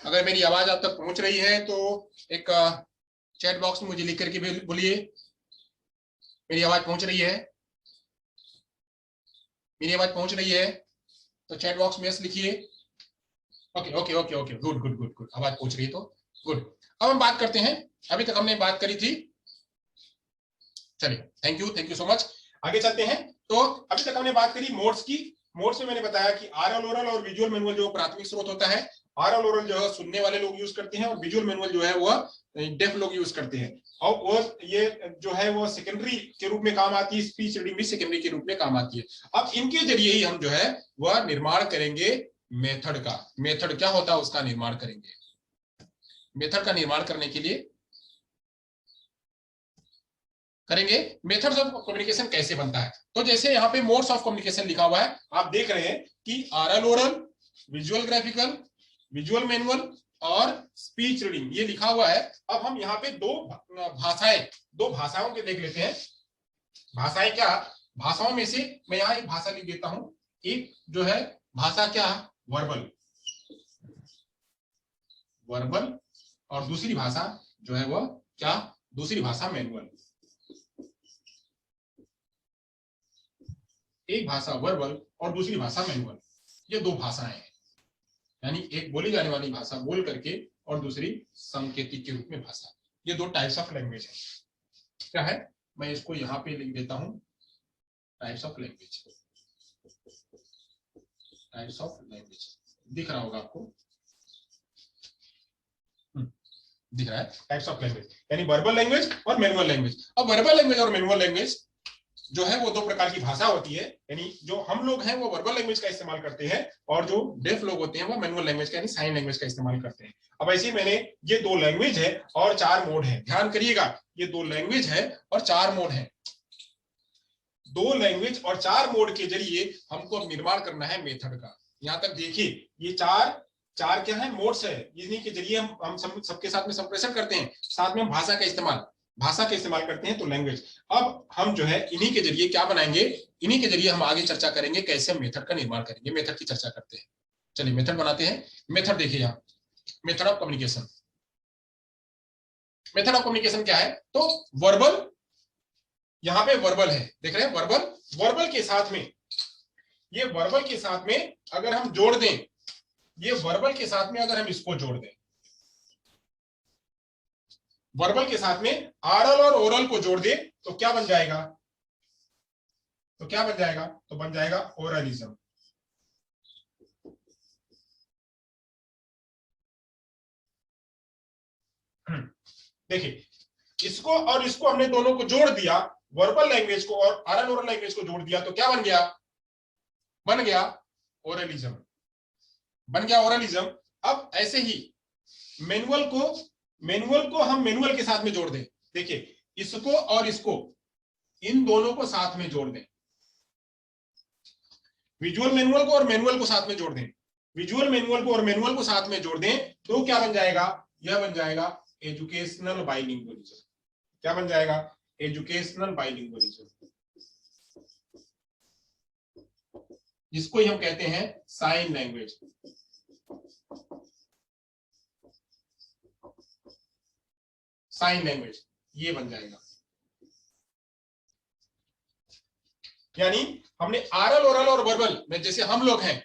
अगर मेरी आवाज आप तक पहुंच रही है तो एक चैट बॉक्स में मुझे लिख करके बोलिए मेरी आवाज पहुंच रही है। मेरी आवाज पहुंच रही है तो चैट बॉक्स में यस लिखिए। Okay okay okay okay, good good good good, आवाज पहुंच रही है तो गुड। अब हम बात करते हैं, अभी तक हमने बात करी थी, चलिए थैंक यू सो मच। आगे चलते हैं। तो अभी तक हमने बात करी मोड्स की। मोड्स में मैंने बताया कि आरएल ओरल और विजुअल मैनुअल जो प्राथमिक स्रोत होता है। आरएल ओरल जो है सुनने वाले लोग यूज करते हैं, और विजुअल मैनुअल जो है वह डेफ लोग यूज करते हैं। और वो ये जो है वो सेकेंडरी के रूप में काम आती है, स्पीच रीडिंग भी सेकेंडरी के रूप में काम आती है। अब इनके जरिए ही हम जो है वह निर्माण करेंगे मेथड का। मेथड क्या होता है उसका निर्माण करेंगे। मेथड का निर्माण करने के लिए करेंगे मेथड्स ऑफ कम्युनिकेशन कैसे बनता है। तो जैसे यहाँ पे मोड्स ऑफ कम्युनिकेशन लिखा हुआ है, आप देख रहे हैं कि RL oral, visual graphical, visual manual और स्पीच रीडिंग ये लिखा हुआ है। अब हम यहाँ पे दो भाषाओं के देख लेते हैं। भाषाएं क्या, भाषाओं में से मैं यहाँ एक भाषा लिख देता हूं। एक जो है भाषा क्या, वर्बल, वर्बल, और दूसरी भाषा जो है वह क्या, दूसरी भाषा मैनुअल। एक भाषा वर्बल और दूसरी भाषा मैनुअल, ये दो भाषाएं हैं। यानी एक बोली जाने वाली भाषा बोल करके और दूसरी संकेतिक के रूप में भाषा। ये दो टाइप्स ऑफ लैंग्वेज है। क्या है, मैं इसको यहाँ पे लिख देता हूं, types of language. Types of language दिख रहा होगा आपको, दिख रहा है टाइप्स ऑफ लैंग्वेज, यानी वर्बल लैंग्वेज और मैनुअल लैंग्वेज। अब वर्बल लैंग्वेज और मैनुअल लैंग्वेज जो है वो दो प्रकार की भाषा होती है। यानी जो हम लोग हैं वो वर्बल लैंग्वेज का इस्तेमाल करते हैं, और जो डेफ लोग होते हैं वो मैनुअल लैंग्वेज का यानी साइन लैंग्वेज का इस्तेमाल करते हैं। अब ऐसे मैंने ये दो लैंग्वेज है और चार मोड है, ध्यान करिएगा, ये दो लैंग्वेज है और चार मोड है। दो लैंग्वेज और चार मोड के जरिए हमको अब निर्माण करना है मेथड का। यहां तक देखिए, ये चार क्या है, मोड्स है, इन्हीं के जरिए हम सबके साथ में संप्रेषण करते हैं, साथ में हम भाषा का इस्तेमाल करते हैं, तो लैंग्वेज। अब हम जो है इन्हीं के जरिए क्या बनाएंगे, इन्हीं के जरिए हम आगे चर्चा करेंगे कैसे हम मेथड का निर्माण करेंगे। मेथड की चर्चा करते हैं, चलिए मेथड बनाते हैं। मेथड देखिए यहाँ, method of communication. Method of communication क्या है, तो वर्बल, यहाँ पे वर्बल है, देख रहे हैं वर्बल, वर्बल के साथ में, ये वर्बल के साथ में अगर हम जोड़ दें, ये वर्बल के साथ में अगर हम इसको जोड़ दें, वर्बल के साथ में आरल और ओरल को जोड़ दे तो क्या बन जाएगा, तो क्या बन जाएगा, तो बन जाएगा ओरलिज्म। देखिए, इसको और इसको हमने दोनों को जोड़ दिया, वर्बल लैंग्वेज को और ऑरल ओरल लैंग्वेज को जोड़ दिया तो क्या बन गया? बन गया ओरलिज्म, बन गया ओरलिज्म। अब ऐसे ही मैनुअल को हम मैनुअल के साथ में जोड़ दें। देखिए इसको और इसको, इन दोनों को साथ में जोड़ दें, विजुअल मैनुअल को और मैनुअल को साथ में जोड़ दें, विजुअल मैनुअल को और मैनुअल को साथ में जोड़ दें तो क्या बन जाएगा? यह बन जाएगा एजुकेशनल बाइलिंगुअलिज्म। क्या बन जाएगा? एजुकेशनल बाइलिंगुअलिज्म, जिसको हम कहते हैं साइन लैंग्वेज। साइन लैंग्वेज ये बन जाएगा। यानी हमने आरल ओरल और वर्बल में, जैसे हम लोग हैं,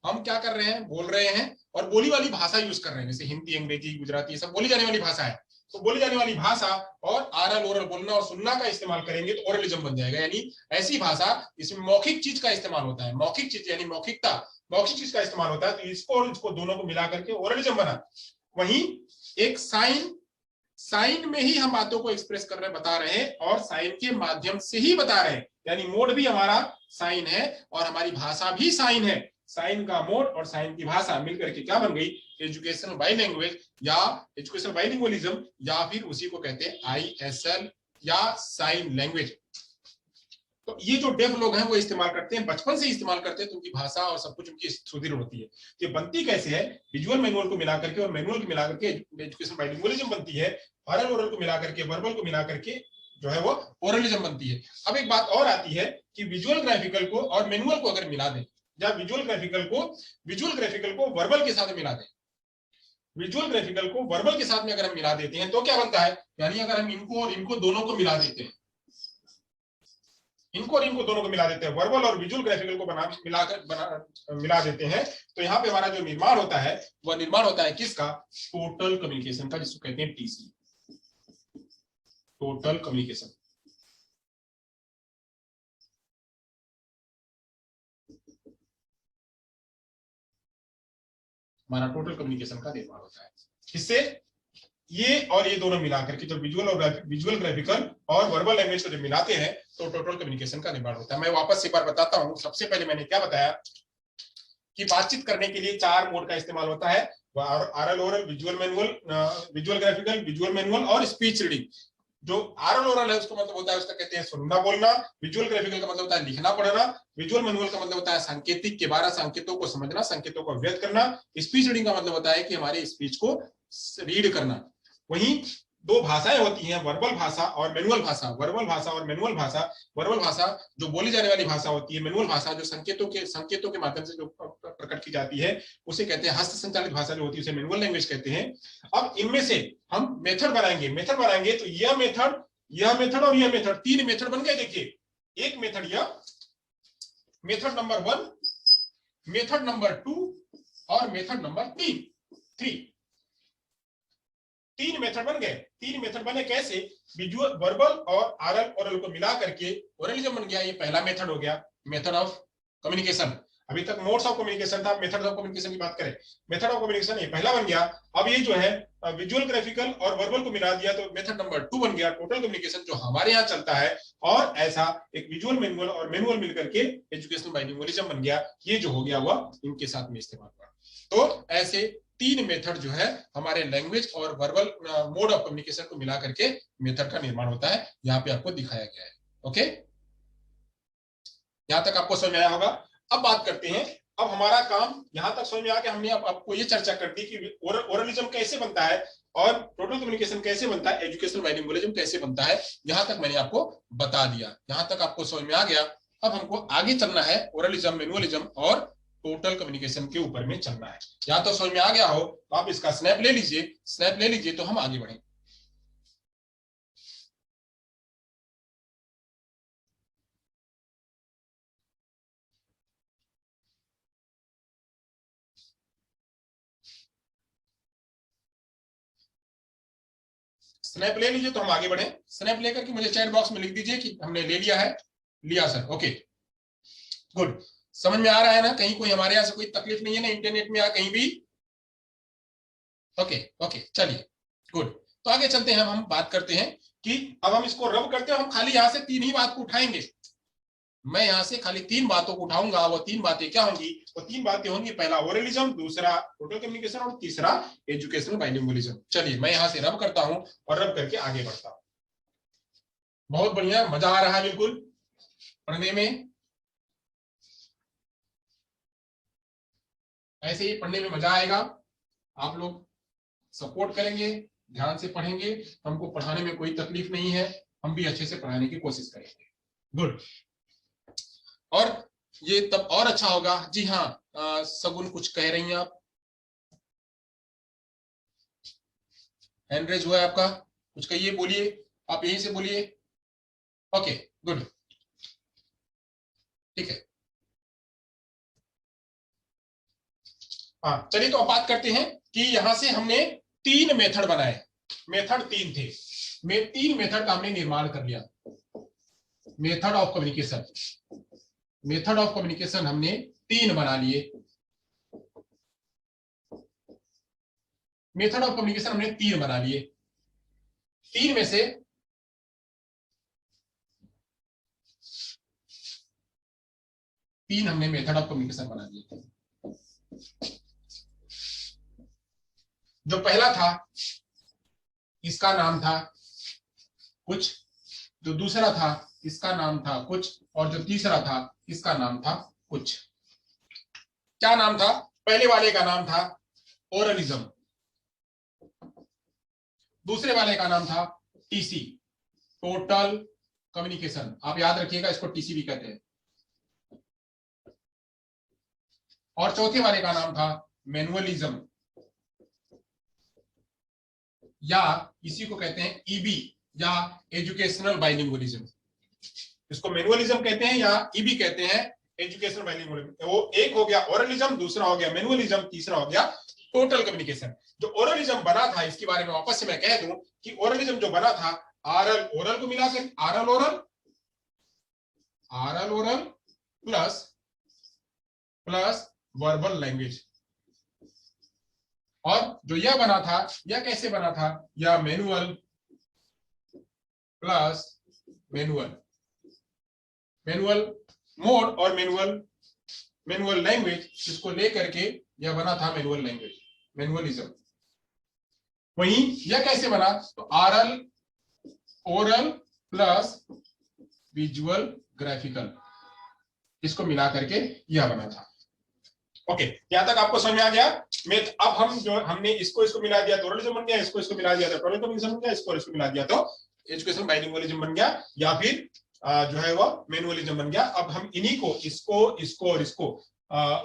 हम क्या कर रहे हैं? बोल रहे हैं और बोली वाली भाषा यूज कर रहे हैं, जैसे हिंदी, अंग्रेजी, गुजराती, ये सब बोली जाने वाली भाषा है। तो बोली जाने वाली भाषा और आरल ओरल, बोलना और सुनना का इस्तेमाल करेंगे तो ओरलिज्म बन जाएगा। यानी ऐसी भाषा इसमें मौखिक चीज का इस्तेमाल होता है, मौखिक चीज यानी मौखिकता, मौखिक चीज का इस्तेमाल होता है, तो इसको और इसको दोनों को मिला करके ओरलिज्म बना। वहीं एक साइन में ही हम बातों को एक्सप्रेस कर रहे, बता रहे हैं, और साइन के माध्यम से ही बता रहे हैं, यानी मोड भी हमारा साइन है और हमारी भाषा भी साइन है। साइन का मोड और साइन की भाषा मिलकर के क्या बन गई? एजुकेशनल बाइलैंग्वेज या एजुकेशनल बाइलिंगुअलिज्म, या फिर उसी को कहते हैं आईएसएल या साइन लैंग्वेज। तो ये जो डेफ लोग हैं वो इस्तेमाल करते हैं, बचपन से इस्तेमाल करते हैं, तो उनकी भाषा और सब कुछ उनकी सुदृढ़ होती है। तो ये बनती कैसे है? विजुअल मैनुअल को मिलाकर के और मैनुअल को मिलाकर के एजुकेशन बाइलिंगुअलिज्म बनती है। ऑरल ओरल को मिलाकर के, वर्बल को मिलाकर के जो है वो ओरलिज्म बनती है। अब एक बात और आती है कि विजुअल ग्राफिकल को और मैनुअल को अगर मिला दें, या विजुअल ग्राफिकल को वर्बल के साथ मिला दें, विजुअल ग्राफिकल को वर्बल के साथ में अगर हम मिला देते हैं तो क्या बनता है? यानी अगर हम इनको और इनको दोनों को मिला देते हैं, इनको और इनको दोनों को मिला देते हैं, वर्बल और विजुअल ग्राफिकल को मिला देते हैं, तो यहाँ पे हमारा जो निर्माण होता है वह निर्माण होता है किसका? टोटल कम्युनिकेशन का, जिसको कहते हैं टीसी, टोटल कम्युनिकेशन। हमारा टोटल कम्युनिकेशन का निर्माण होता है। इससे ये और ये दोनों मिलाकर के, जब विजुअल ग्राफिकल और वर्बल लैंग्वेज को जब मिलाते हैं तो टोटल कम्युनिकेशन का निर्माण होता है। मैं वापस एक बार बताता हूं। सबसे पहले मैंने क्या बताया कि बातचीत करने के लिए 4 मोड का इस्तेमाल होता है, Aurel oral, visual manual, visual graphical, visual manual और स्पीच रीडिंग। जो आरल ओरल है उसका मतलब होता है, उसका कहते हैं सुनना बोलना, विजुअल ग्राफिकल का मतलब होता है लिखना पढ़ना, विजुअल मैनुअल का मतलब होता है सांकेतिक के 12 संकेतों को समझना, संकेतों को व्यक्त करना, स्पीच रीडिंग का मतलब होता है कि हमारे स्पीच को रीड करना। वहीं 2 भाषाएं होती हैं, वर्बल भाषा और मैनुअल भाषा। वर्बल भाषा और मैनुअल भाषा, वर्बल भाषा जो बोली जाने वाली भाषा होती है, मैनुअल भाषा जो संकेतों के माध्यम से जो प्रकट की जाती है उसे कहते हैं हस्त संचालित भाषा, जो होती है उसे मैनुअल लैंग्वेज कहते हैं। अब इनमें से हम मेथड बनाएंगे तो यह मेथड और यह मेथड, 3 मेथड बन गए। देखिए एक मेथड, यह मेथड नंबर 1, मेथड नंबर 2 और मेथड नंबर 3 मेथड बन गए। 3 मेथड बने कैसे? विजुअल, वर्बल और आरल ओरल को मिला करके ओरलिज्म बन गया। ये पहला मेथड हो गया, मेथड ऑफ कम्युनिकेशन। अभी तक मोड्स ऑफ कम्युनिकेशन था, मेथड ऑफ कम्युनिकेशन की बात करें, मेथड ऑफ कम्युनिकेशन ये पहला बन गया। अब ये जो है विजुअल ग्राफिकल और वर्बल को मिला दिया तो मेथड नंबर 2 बन गया, टोटल कम्युनिकेशन, जो हमारे यहाँ चलता है। और ऐसा एक विजुअल मैनुअल और मैनुअल मिलकर के एजुकेशनल बाइलिंगुअलिज्म बन गया। ये जो हो गया वह इनके साथ में इस्तेमाल हुआ। तो ऐसे 3 मेथड जो है हमारे लैंग्वेज और वर्बल मोड ऑफ कम्युनिकेशन को मिला करके मेथड का निर्माण होता है। यहाँ पे आपको दिखाया गया है। ओके, यहां तक आपको समझ में आया होगा। अब बात करते हैं, अब हमारा काम यहां तक समझ में आ गया। हमने आपको ये चर्चा कर दी कि ओरलिज्म कैसे बनता है और टोटल कम्युनिकेशन कैसे बनता है, एजुकेशनल बाइलिंगुअलिज्म कैसे बनता है। यहां तक मैंने आपको बता दिया, यहां तक आपको समझ में आ गया। अब हमको आगे चलना है, ओरलिज्म, मैनुअलिज्म और टोटल कम्युनिकेशन के ऊपर में चलना है। या तो समझ में आ गया हो तो आप इसका स्नैप ले लीजिए तो हम आगे बढ़ें। स्नैप ले लीजिए तो हम आगे बढ़ें। स्नैप लेकर के मुझे चैट बॉक्स में लिख दीजिए कि हमने ले लिया है। लिया सर, ओके गुड। समझ में आ रहा है ना? कहीं कोई हमारे यहाँ से कोई तकलीफ नहीं है ना, इंटरनेट में या कहीं भी? ओके चलिए गुड। तो आगे चलते हैं, हम बात करते हैं कि अब हम इसको रब करते हैं, हम खाली यहां से 3 ही बात को उठाएंगे। मैं यहां से खाली 3 बातों को उठाऊंगा। वो 3 बातें क्या होंगी? वो 3 बातें होंगी, पहला ओरलिज्म, दूसरा टोटल कम्युनिकेशन और तीसरा एजुकेशनल बाइलिंगुअलिज्म। चलिए मैं यहां से रब करता हूं और रब करके आगे बढ़ता हूं। बहुत बढ़िया, मजा आ रहा है बिल्कुल पढ़ने में। ऐसे ही पढ़ने में मजा आएगा। आप लोग सपोर्ट करेंगे, ध्यान से पढ़ेंगे, हमको पढ़ाने में कोई तकलीफ नहीं है, हम भी अच्छे से पढ़ाने की कोशिश करेंगे। गुड। और ये तब और अच्छा होगा। जी हाँ, सगुन कुछ कह रही हैं आप? हैंड रेज हुआ है आपका, कुछ कहिए, बोलिए, आप यहीं से बोलिए। ओके गुड, ठीक है। हाँ चलिए, तो अब बात करते हैं कि यहां से हमने 3 मेथड बनाए। मेथड 3 थे, 3 मेथड का हमने निर्माण कर लिया। Method of communication, method of communication हमने 3 बना लिए। मेथड ऑफ कम्युनिकेशन हमने 3 बना लिए। 3 में से हमने मेथड ऑफ कम्युनिकेशन बना दिए। जो पहला था इसका नाम था कुछ, जो दूसरा था इसका नाम था कुछ, और जो तीसरा था इसका नाम था कुछ। क्या नाम था? पहले वाले का नाम था ओरलिज्म, दूसरे वाले का नाम था टीसी, टोटल कम्युनिकेशन। आप याद रखिएगा, इसको टीसी भी कहते हैं। और चौथे वाले का नाम था मैनुअलिज्म, या इसी को कहते हैं ईबी, या एजुकेशनल बाइलिंगुअलिज्म। इसको मैनुअलिज्म कहते हैं या ईबी कहते हैं, एजुकेशनल बाइलिंगुअलिज्म। वो एक हो गया ओरलिज्म, दूसरा हो गया मैनुअलिज्म, तीसरा हो गया टोटल कम्युनिकेशन। जो ओरलिज्म बना था, इसके बारे में वापस से मैं कह दूं कि ओरलिज्म जो बना था, आरल ओरल को मिलाकर, Aurel oral plus verbal language. और जो यह बना था, यह कैसे बना था? यह मैनुअल प्लस मैनुअल मोड और मैनुअल लैंग्वेज, इसको लेकर के यह बना था मैनुअल लैंग्वेज, मैनुअलिज्म। वहीं यह कैसे बना? तो Aurel oral plus visual graphical, इसको मिला करके यह बना था। ओके, यहां तक आपको समझ में आ गया? अब हम जो हमने इसको मिला दिया तो ओरलिज्म बन गया, इसको मिला दिया तो टोटल कम्युनिकेशन बन गया, इसको मिला दिया तो एजुकेशन बाइलिंगुअलिज्म बन गया, या फिर जो है वो मैनुअलिज्म बन गया। अब हम इन्हीं को, इसको और इसको,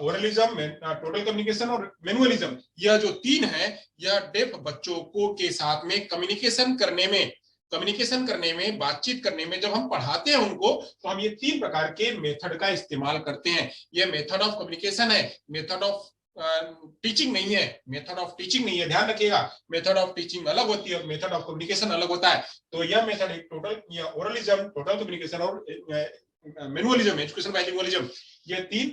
ओरलिज्म, टोटल कम्युनिकेशन और मैनुअलिज्म, यह जो 3 है, यह डेफ बच्चों को के साथ में कम्युनिकेशन करने में, बातचीत करने में, जब हम पढ़ाते हैं उनको, तो हम ये 3 प्रकार के मेथड का इस्तेमाल करते हैं। ये मेथड ऑफ कम्युनिकेशन है, मेथड ऑफ टीचिंग नहीं है, मेथड ऑफ टीचिंग नहीं है, ध्यान रखिएगा। मेथड ऑफ टीचिंग अलग होती है और मेथड ऑफ कम्युनिकेशन अलग होता है। तो यह मेथड एक टोटल ओरलिज्म, टोटल कम्युनिकेशन और मैनुअलिज्म, एजुकेशन बाइलिंगुअलिज्म, ये 3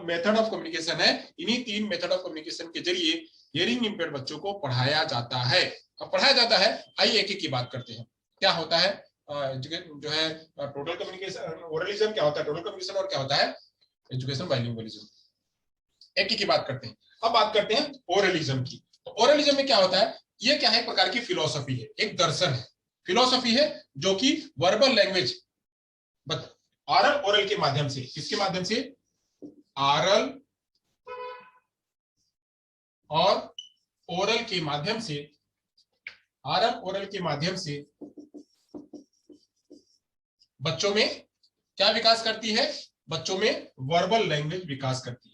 मेथड ऑफ कम्युनिकेशन है। इन्हीं 3 मेथड ऑफ कम्युनिकेशन के जरिए हियरिंग इंपेयर्ड बच्चों को पढ़ाया जाता है। अब पढ़ाया जाता है, आइए एक एक की बात करते हैं। क्या होता है जो है टोटल कम्युनिकेशन, ओरलिज्म क्या होता है, टोटल कम्युनिकेशन, और क्या होता है एजुकेशन बाइलिंगुअलिज्म। एक की बात करते हैं। अब बात करते हैं ओरलिज्म की। तो ओरलिज्म में क्या होता है? ये क्या है? एक प्रकार की फिलोसफी है, एक दर्शन है, फिलोसफी है, जो कि वर्बल लैंग्वेज, आरल ओरल के माध्यम से, किसके माध्यम से? आरल और ओरल के माध्यम से, आरल ओरल के माध्यम से बच्चों में क्या विकास करती है? बच्चों में वर्बल लैंग्वेज विकास करती है।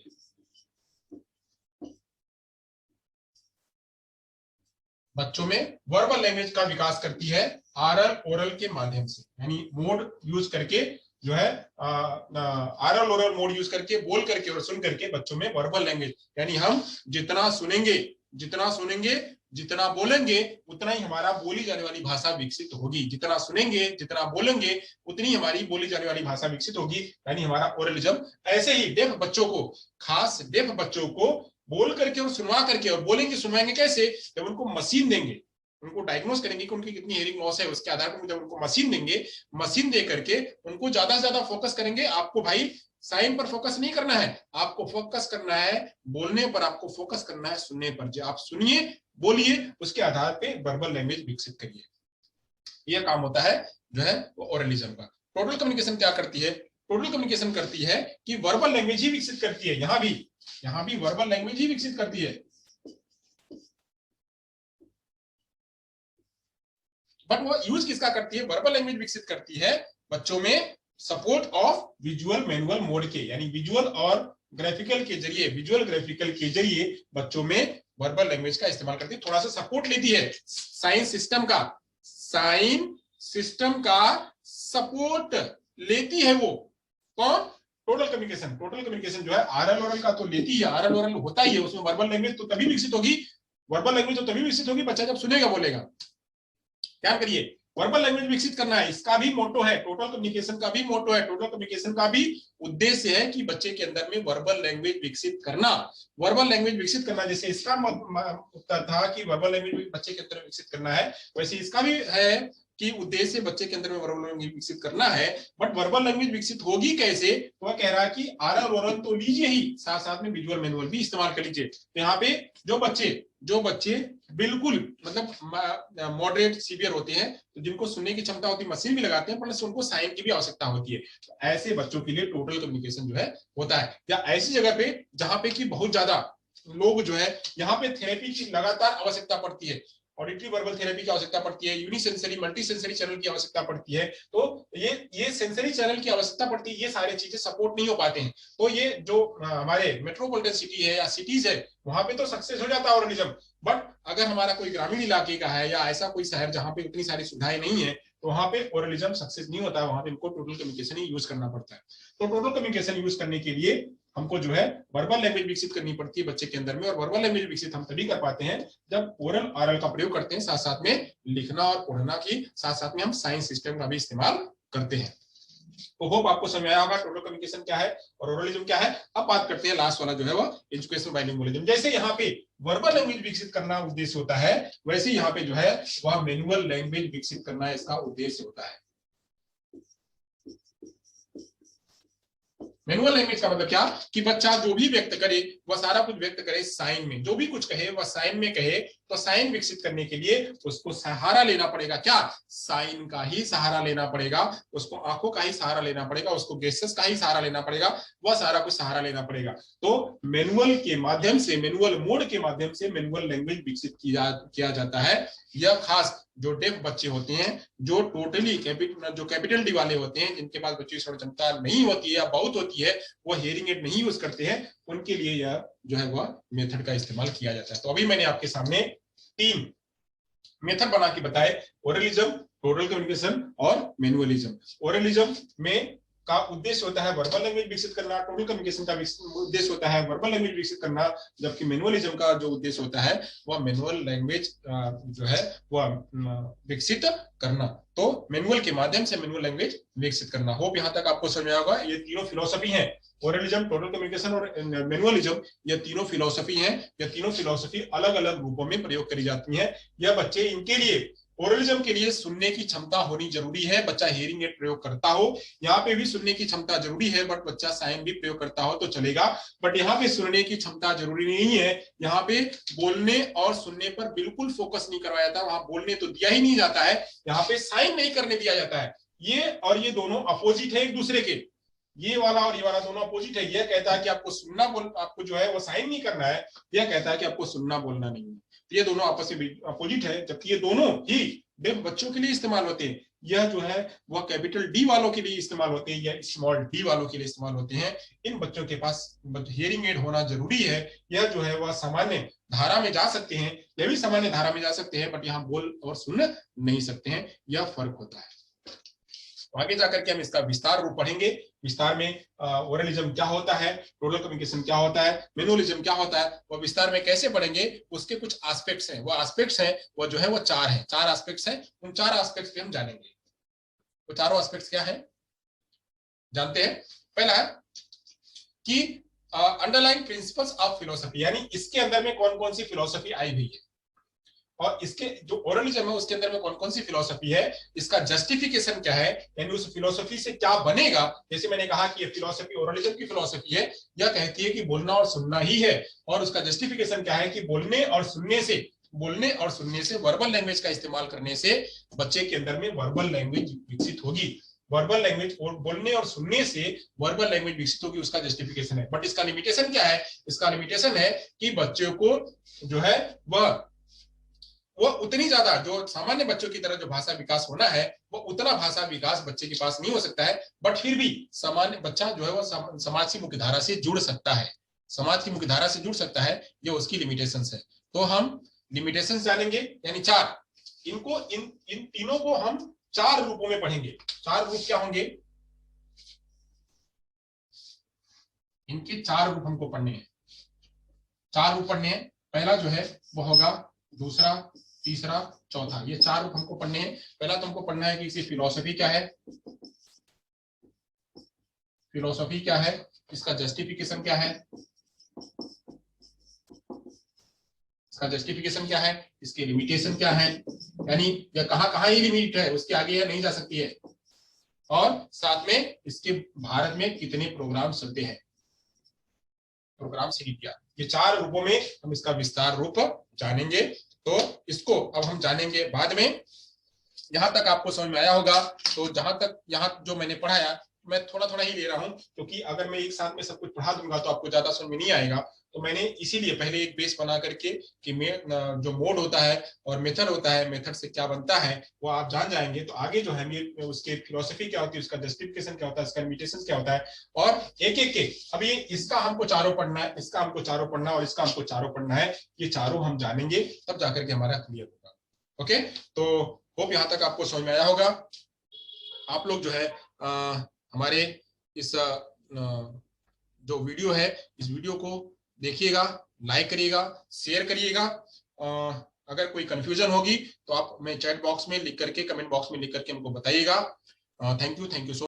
बच्चों में वर्बल लैंग्वेज का विकास करती है आरल ओरल के माध्यम से, यानी मोड यूज करके, जो है आरल ओरल मोड यूज करके, बोल करके और सुन करके बच्चों में वर्बल लैंग्वेज, यानी हम जितना सुनेंगे जितना बोलेंगे, उतना ही हमारा बोली जाने वाली भाषा विकसित होगी। जितना सुनेंगे जितना बोलेंगे, उतनी हमारी बोली जाने वाली भाषा विकसित होगी, यानी हमारा ओरलिज्म। ऐसे ही डेफ बच्चों को, खास डेफ बच्चों को बोल करके और सुनवा करके, और बोलेंगे सुनवाएंगे कैसे? जब उनको मशीन देंगे, उनको डायग्नोस करेंगे कि उनकी कितनी हेयरिंग लॉस है, उसके आधार पर जब उनको मशीन देंगे, मशीन दे करके उनको ज्यादा से ज्यादा फोकस करेंगे। आपको भाई साइन पर फोकस नहीं करना है, आपको फोकस करना है बोलने पर, आपको फोकस करना है सुनने पर। जो आप सुनिए, बोलिए, उसके आधार पे वर्बल लैंग्वेज विकसित करिए। यह काम होता है जो है वो ओरलिज्म का। टोटल कम्युनिकेशन क्या करती है? टोटल कम्युनिकेशन करती है कि वर्बल लैंग्वेज ही विकसित करती है। यहां भी वर्बल लैंग्वेज ही विकसित करती है, बट वो यूज किसका करती है? वर्बल लैंग्वेज विकसित करती है बच्चों में support of visual manual mode के, यानी विजुअल और ग्राफिकल के जरिए, विजुअल ग्राफिकल के जरिए बच्चों में वर्बल लैंग्वेज का इस्तेमाल करती है। थोड़ा सा सपोर्ट लेती है साइंस सिस्टम का, साइन सिस्टम का सपोर्ट लेती है वो। कौन? Total communication. टोटल कम्युनिकेशन जो है आरएल ओरल का तो लेती है, आरएल ओरल होता ही है उसमें। वर्बल लैंग्वेज तो तभी विकसित होगी, वर्बल लैंग्वेज तो तभी विकसित होगी बच्चा जब सुनेगा, बोलेगा। क्या करिए? वर्बल लैंग्वेज विकसित करना है, इसका भी मोटो है, टोटल कम्युनिकेशन का भी मोटो है, टोटल कम्युनिकेशन का भी उद्देश्य है कि बच्चे के अंदर में वर्बल लैंग्वेज विकसित करना। वर्बल लैंग्वेज विकसित करना, जैसे इसका उत्तर था कि वर्बल लैंग्वेज बच्चे के अंदर विकसित करना है, वैसे इसका भी है कि उद्देश्य बच्चे के अंदर में वर्बल लैंग्वेज विकसित करना है। बट वर्बल लैंग्वेज विकसित होगी कैसे? तो वह कह रहा है कि आरएल ओरल तो लीजिए ही, साथ साथ में विजुअल मैनुअल भी इस्तेमाल कर लीजिए। तो यहाँ पे जो बच्चे बिल्कुल मतलब मॉडरेट सीवियर होते हैं, तो जिनको सुनने की क्षमता होती है, मशीन भी लगाते हैं, प्लस उनको साइन की भी आवश्यकता होती है, तो ऐसे बच्चों के लिए टोटल कम्युनिकेशन जो है होता है। या ऐसी जगह पे जहां पे कि बहुत ज्यादा लोग जो है, यहाँ पे थेरेपी की लगातार आवश्यकता पड़ती है, ऑडिटरी वर्बल थेरेपी की आवश्यकता पड़ती है, यूनिसेंसरी मल्टी सेंसरी चैनल की आवश्यकता पड़ती है। तो ये सेंसरी चैनल की आवश्यकता पड़ती है, ये सारी चीजें सपोर्ट नहीं हो पाते हैं। तो ये जो हमारे मेट्रोपॉलिटन सिटी है या सिटीज है, वहां पे तो सक्सेस हो जाता है ऑर्गेनिज्म। बट अगर हमारा कोई ग्रामीण इलाके का है या ऐसा कोई शहर जहां पे उतनी सारी सुविधाएं नहीं है, तो वहां पे ओरलिज्म सक्सेस नहीं होता है, वहां पे इनको टोटल कम्युनिकेशन ही यूज करना पड़ता है। तो टोटल कम्युनिकेशन यूज करने के लिए हमको जो है वर्बल लैंग्वेज विकसित करनी पड़ती है बच्चे के अंदर में। और वर्बल लैंग्वेज विकसित हम तभी कर पाते हैं जब ओरल ऑरल का प्रयोग करते हैं, साथ साथ में लिखना और पढ़ना की साथ साथ में हम साइंस सिस्टम का भी इस्तेमाल करते हैं। तो होप आपको समझ आया होगा टोटल कम्युनिकेशन क्या है और ओरलिज्म क्या है। अब बात करते हैं लास्ट वाला जो है वो एजुकेशन बाइलिंगुअलिज्म। जैसे यहाँ पे वर्बल लैंग्वेज विकसित करना उद्देश्य होता है, वैसे यहाँ पे जो है वह मैनुअल लैंग्वेज विकसित करना इसका उद्देश्य होता है। मैनुअल लैंग्वेज का मतलब क्या? कि बच्चा जो भी व्यक्त करे वह सारा कुछ व्यक्त करे साइन में, जो भी कुछ कहे वह साइन में कहे। तो साइन विकसित करने के लिए उसको सहारा लेना पड़ेगा। क्या? साइन का ही सहारा लेना पड़ेगा, उसको आंखों का ही सहारा लेना पड़ेगा, उसको गेस्टर्स का ही सहारा लेना पड़ेगा, वह सारा कुछ सहारा लेना पड़ेगा। तो मैनुअल के माध्यम से, मैनुअल मोड के माध्यम से मैनुअल लैंग्वेज विकसित किया जाता है। यह खास जो डेफ बच्चे होते हैं, जो टोटली जो कैपिटल डी वाले होते हैं, जिनके पास बच्चों की श्रवण क्षमता नहीं होती है या बहुत होती है, वो हियरिंग एड नहीं यूज करते हैं, उनके लिए यह जो है वह मेथड का इस्तेमाल किया जाता है। तो अभी मैंने आपके सामने 3 मेथड बना के बताए, ओरलिज्म, टोटल कम्युनिकेशन और मैनुअलिज्म। ओरलिज्म में का उद्देश्य होता है वर्बल लैंग्वेज विकसित करना, टोटल कम्युनिकेशन का उद्देश्य होता है वर्बल लैंग्वेज विकसित करना, जबकि मैनुअलिज्म का जो उद्देश्य होता है वह मैनुअल लैंग्वेज जो है वह विकसित करना। तो मैनुअल के माध्यम से मैनुअल लैंग्वेज विकसित करना। होप यहाँ तक आपको समझ आया होगा। ये तीनों फिलोसफी हैं, ओरलिज्म, टोटल कम्युनिकेशन और मैनुअलिज्म, ये तीनों फिलोसफी हैं। ये तीनों फिलोसफी अलग अलग रूपों में प्रयोग करी जाती हैं। यह बच्चे, इनके लिए ओरलिज्म के लिए सुनने की क्षमता होनी जरूरी है, बच्चा हियरिंग एड प्रयोग करता हो। यहाँ पे भी सुनने की क्षमता जरूरी है, बट बच्चा साइन भी प्रयोग करता हो तो चलेगा। बट यहाँ पे सुनने की क्षमता जरूरी नहीं है, यहाँ पे बोलने और सुनने पर बिल्कुल फोकस नहीं करवाया जाता। वहां बोलने तो दिया ही नहीं जाता है, यहाँ पे साइन नहीं करने दिया जाता है। ये और ये दोनों अपोजिट है एक दूसरे के, ये वाला और ये वाला दोनों अपोजिट है। यह कहता है कि आपको सुनना आपको जो है वो साइन नहीं करना है, यह कहता है कि आपको सुनना बोलना नहीं है। ये दोनों आपस में अपोजिट है, जबकि ये दोनों ही डेफ बच्चों के लिए इस्तेमाल होते हैं। यह जो है वह कैपिटल डी वालों के लिए इस्तेमाल होते हैं, या स्मॉल डी वालों के लिए इस्तेमाल होते हैं। इन बच्चों के पास हियरिंग एड होना जरूरी है। यह जो है वह सामान्य धारा में जा सकते हैं, यह भी सामान्य धारा में जा सकते हैं, बट यहाँ बोल और सुन नहीं सकते हैं। यह फर्क होता है। आगे जाकर के हम इसका विस्तार रूप पढ़ेंगे। विस्तार में ओरलिज्म क्या होता है, टोटल कम्युनिकेशन क्या होता है, मैनुअलिज्म क्या होता है, वो विस्तार में कैसे पढ़ेंगे। उसके कुछ एस्पेक्ट्स हैं, वो एस्पेक्ट्स हैं वो जो है वो 4 हैं, 4 एस्पेक्ट्स हैं। उन 4 एस्पेक्ट्स पे हम जानेंगे। वो चारों एस्पेक्ट्स क्या है जानते हैं। पहला है कि अंडरलाइंग प्रिंसिपल्स ऑफ फिलोसफी, यानी इसके अंदर में कौन कौन सी फिलोसफी आई हुई है। और इसके जो ओरलिज्म है उसके अंदर में कौन कौन सी फिलोसफी है, इसका जस्टिफिकेशन क्या है, यानी उस फिलोसफी से क्या बनेगा। जैसे मैंने कहा कि ये फिलोसफी ओरलिज्म की फिलोसफी है, यह कहती है कि बोलना और सुनना ही है, और उसका जस्टिफिकेशन क्या है कि बोलने और सुनने से वर्बल लैंग्वेज का इस्तेमाल करने से बच्चे के अंदर में वर्बल लैंग्वेज विकसित होगी। वर्बल लैंग्वेज और बोलने और सुनने से वर्बल लैंग्वेज विकसित होगी, उसका जस्टिफिकेशन है। बट इसका लिमिटेशन क्या है, इसका लिमिटेशन है कि बच्चों को जो है वह उतनी ज्यादा जो सामान्य बच्चों की तरह जो भाषा विकास होना है, वो उतना भाषा विकास बच्चे के पास नहीं हो सकता है। बट फिर भी सामान्य बच्चा जो है वह समाज की मुख्यधारा से जुड़ सकता है, समाज की मुख्यधारा से जुड़ सकता है, ये उसकी लिमिटेशंस है। तो हम लिमिटेशंस जानेंगे, यानी 4 इनको इन तीनों को हम 4 रूपों में पढ़ेंगे। 4 रूप क्या होंगे, इनके 4 रूप हमको पढ़ने हैं। 4 रूप पढ़ने हैं, पहला जो है वो होगा, दूसरा, तीसरा, चौथा, ये 4 रूप हमको पढ़ने हैं। पहला तो हमको पढ़ना है कि इसकी फिलॉसफी क्या है, फिलॉसफी क्या है, इसका जस्टिफिकेशन क्या है, इसका जस्टिफिकेशन क्या है, इसके लिमिटेशन क्या है, यानी यह कहां ही लिमिट है, उसके आगे यह नहीं जा सकती है, और साथ में इसके भारत में कितने प्रोग्राम चलते हैं, प्रोग्राम से नीतियां। ये 4 रूपों में हम इसका विस्तार रूप जानेंगे। तो इसको अब हम जानेंगे बाद में। यहां तक आपको समझ में आया होगा। तो जहां तक यहाँ जो मैंने पढ़ाया मैं थोड़ा थोड़ा ही ले रहा हूं, क्योंकि अगर मैं एक साथ में सब कुछ पढ़ा दूंगा तो आपको ज्यादा समझ में नहीं आएगा। तो मैंने इसीलिए पहले एक बेस बना करके कि जो मोड होता है और मेथड होता है, मेथड से क्या बनता है वो आप जान जाएंगे। तो आगे जो है उसके फिलोसफी क्या होती है, उसका जस्टिफिकेशन क्या होता है, इसका लिमिटेशन क्या होता है, और एक एक के अभी इसका हमको 4 पढ़ना है, इसका हमको 4 पढ़ना है, और इसका हमको 4 पढ़ना है। ये 4 हम जानेंगे, तब जाकर के हमारा क्लियर होगा। ओके, तो होप यहाँ तक आपको समझ में आया होगा। आप लोग जो है हमारे इस जो वीडियो है, इस वीडियो को देखिएगा, लाइक करिएगा, शेयर करिएगा। अगर कोई कंफ्यूजन होगी तो आप मैं चैट बॉक्स में लिख करके, कमेंट बॉक्स में लिख करके हमको बताइएगा। Thank you so